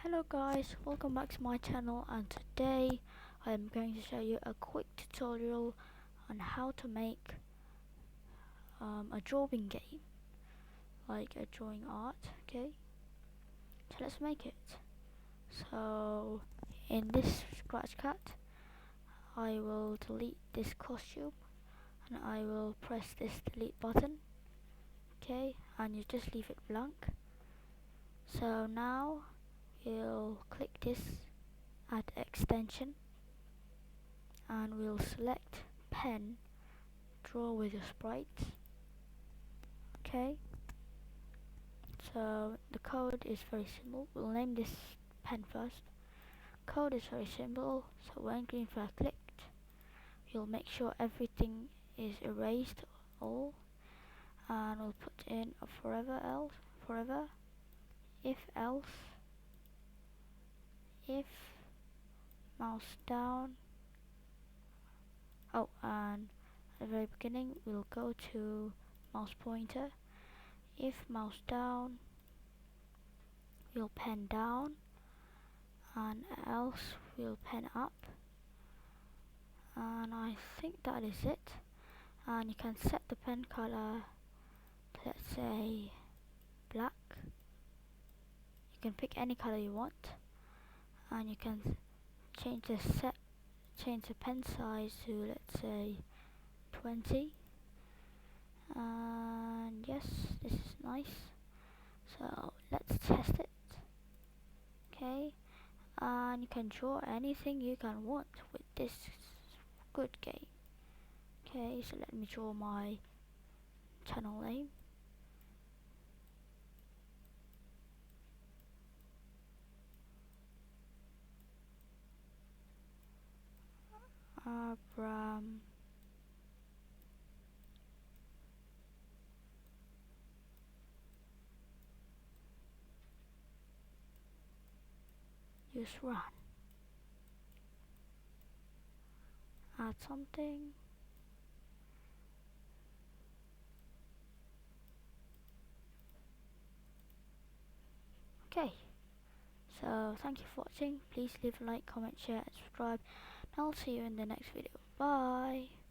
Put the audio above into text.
Hello guys, welcome back to my channel, and today I am going to show you a quick tutorial on how to make a drawing game, like a drawing art. Okay, so let's make it. So in this scratch cut I will delete this costume and I will press this delete button. Okay, and you just leave it blank. So now you'll click this, add extension, and we'll select pen, draw with your sprites. Okay, so the code is very simple. We'll name this pen first. Code is very simple, so when green flag clicked, you'll make sure everything is erased all, and we'll put in a forever, if else, if mouse down. Oh, and at the very beginning we'll go to mouse pointer. If mouse down, we'll pen down, and else we'll pen up. And I think that is it. And you can set the pen color to, let's say, black. You can pick any color you want, and you can change the pen size to, let's say, 20. And yes, this is nice. So let's test it. Okay, and you can draw anything you can want with this good game. Okay, so let me draw my channel name. Abram Yusran. Add something. Okay, so thank you for watching. Please leave a like, comment, share and subscribe, and I'll see you in the next video. Bye.